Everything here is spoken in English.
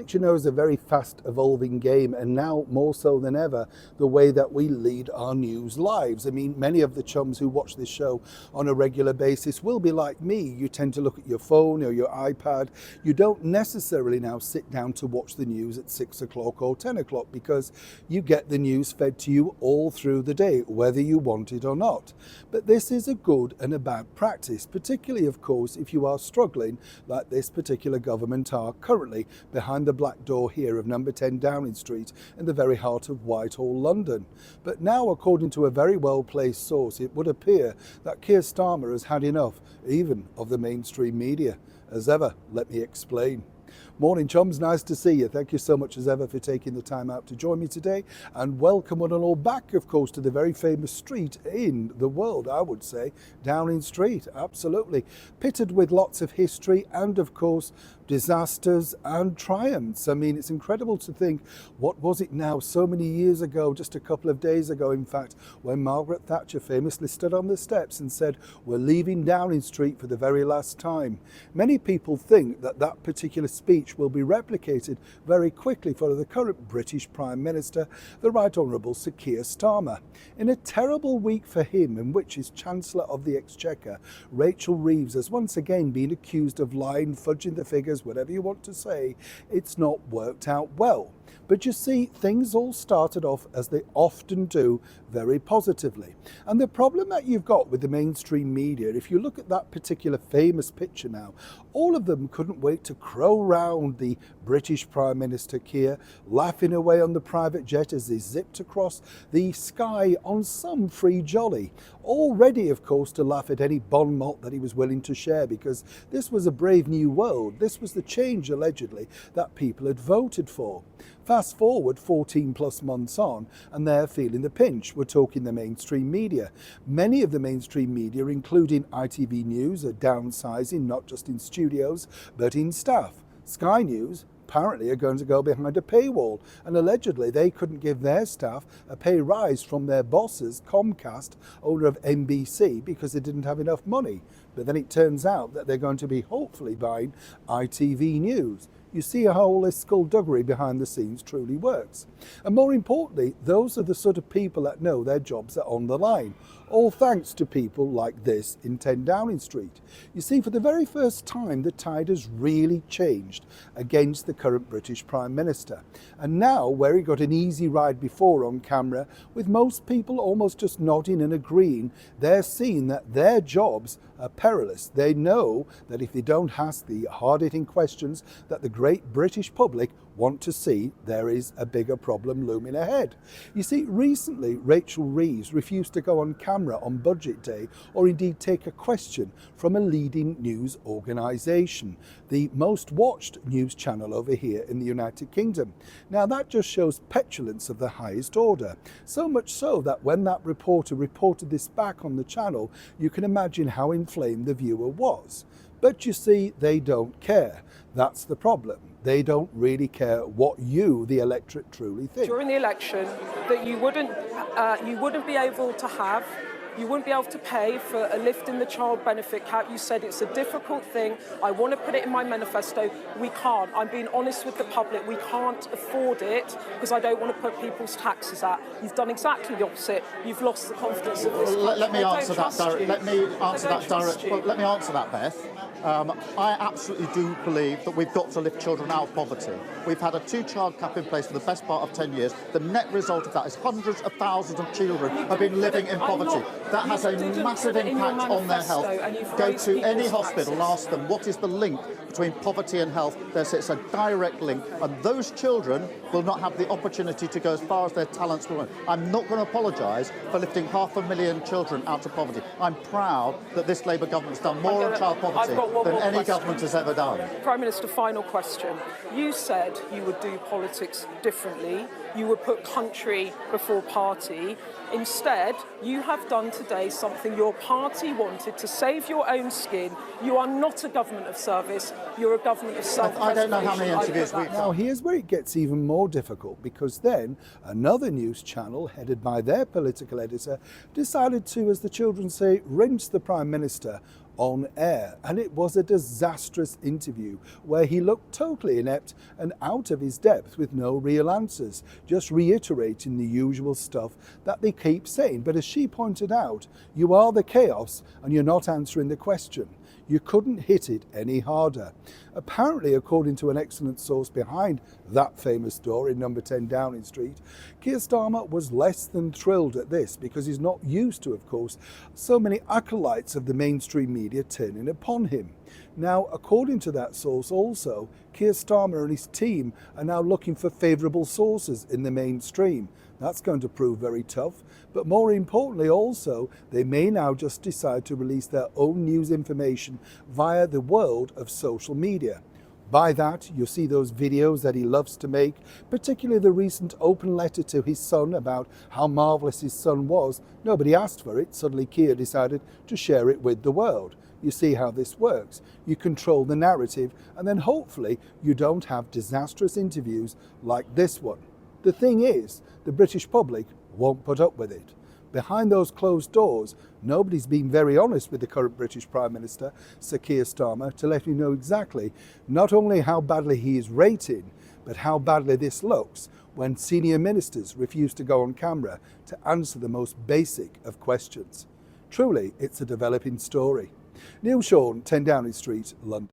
which you know is a very fast evolving game, and now more so than ever, the way that we lead our news lives. I mean, many of the chums who watch this show on a regular basis will be like me. You tend to look at your phone or your iPad. You don't necessarily now sit down to watch the news at 6 o'clock or 10 o'clock because you get the news fed to you all through the day, whether you want it or not. But this is a good and a bad practice, particularly, of course, if you are struggling like this particular government are currently behind the black door here of number 10 Downing Street in the very heart of Whitehall, London. But now, according to a very well-placed source, it would appear that Keir Starmer has had enough, even of the mainstream media. As ever, let me explain. Morning, chums. Nice to see you. Thank you so much as ever for taking the time out to join me today, and welcome one and all back, of course, to the very famous street in the world, I would say, Downing Street. Absolutely. Pitted with lots of history and, of course, disasters and triumphs. I mean, it's incredible to think, what was it now, so many years ago, just a couple of days ago, in fact, when Margaret Thatcher famously stood on the steps and said, "We're leaving Downing Street for the very last time." Many people think that that particular speech will be replicated very quickly for the current British Prime Minister, the Right Honourable Sir Keir Starmer. In a terrible week for him, in which his Chancellor of the Exchequer, Rachel Reeves, has once again been accused of lying, fudging the figures, whatever you want to say, it's not worked out well. But you see, things all started off, as they often do, very positively. And the problem that you've got with the mainstream media, if you look at that particular famous picture now, all of them couldn't wait to crow round the British Prime Minister Keir, laughing away on the private jet as they zipped across the sky on some free jolly. All ready, of course, to laugh at any bon mot that he was willing to share, because this was a brave new world. This was the change, allegedly, that people had voted for. Fast forward 14 plus months on, and they're feeling the pinch. We're talking the mainstream media. Many of the mainstream media, including ITV News, are downsizing, not just in studios, but in staff. Sky News apparently are going to go behind a paywall, and allegedly they couldn't give their staff a pay rise from their bosses, Comcast, owner of NBC, because they didn't have enough money. But then it turns out that they're going to be hopefully buying ITV News. You see how all this skullduggery behind the scenes truly works. And more importantly, those are the sort of people that know their jobs are on the line. All thanks to people like this in 10 Downing Street. You see, for the very first time, the tide has really changed against the current British Prime Minister. And now, where he got an easy ride before on camera, with most people almost just nodding and agreeing, they're seeing that their jobs are perilous. They know that if they don't ask the hard-hitting questions that the great British public want to see, there is a bigger problem looming ahead. You see, recently Rachel Reeves refused to go on camera on Budget Day, or indeed take a question from a leading news organisation, the most watched news channel over here in the United Kingdom. Now that just shows petulance of the highest order, so much so that when that reporter reported this back on the channel, you can imagine how inflamed the viewer was. But you see, they don't care. That's the problem. They don't really care what you, the electorate, truly think. During the election, that you wouldn't be able to have, you wouldn't be able to pay for a lift in the child benefit cap. You said it's a difficult thing. I want to put it in my manifesto. We can't. I'm being honest with the public. We can't afford it because I don't want to put people's taxes out. You've done exactly the opposite. You've lost the confidence of this country. Let me answer that, Beth. I absolutely do believe that we've got to lift children out of poverty. We've had a two-child cap in place for the best part of 10 years. The net result of that is hundreds of thousands of children have been living in poverty. That has a massive impact on their health. Go to any hospital and ask them, what is the link between poverty and health? It's a direct link, and those children will not have the opportunity to go as far as their talents will. I'm not going to apologise for lifting 500,000 children out of poverty. I'm proud that this Labour government has done more on child poverty than any government has ever done. Prime Minister, final question. You said you would do politics differently. You would put country before party. Instead, you have done today something your party wanted to save your own skin. You are not a government of service. You're a government of self-preservation. I don't know how many interviews we've done. Now, here's where it gets even more difficult, because then another news channel, headed by their political editor, decided to, as the children say, rinse the Prime Minister on air, and it was a disastrous interview where he looked totally inept and out of his depth with no real answers, just reiterating the usual stuff that they keep saying. But as she pointed out, you are the chaos and you're not answering the question. You couldn't hit it any harder. Apparently, according to an excellent source behind that famous door in number 10 Downing Street, Keir Starmer was less than thrilled at this because he's not used to, of course, so many acolytes of the mainstream media turning upon him. Now, according to that source also, Keir Starmer and his team are now looking for favourable sources in the mainstream. That's going to prove very tough, but more importantly also, they may now just decide to release their own news information via the world of social media. By that, you'll see those videos that he loves to make, particularly the recent open letter to his son about how marvellous his son was. Nobody asked for it, suddenly Keir decided to share it with the world. You see how this works. You control the narrative, and then hopefully you don't have disastrous interviews like this one. The thing is, the British public won't put up with it. Behind those closed doors, nobody's been very honest with the current British Prime Minister, Sir Keir Starmer, to let him know exactly not only how badly he is rating, but how badly this looks when senior ministers refuse to go on camera to answer the most basic of questions. Truly, it's a developing story. Neil Sean, 10 Downing Street, London.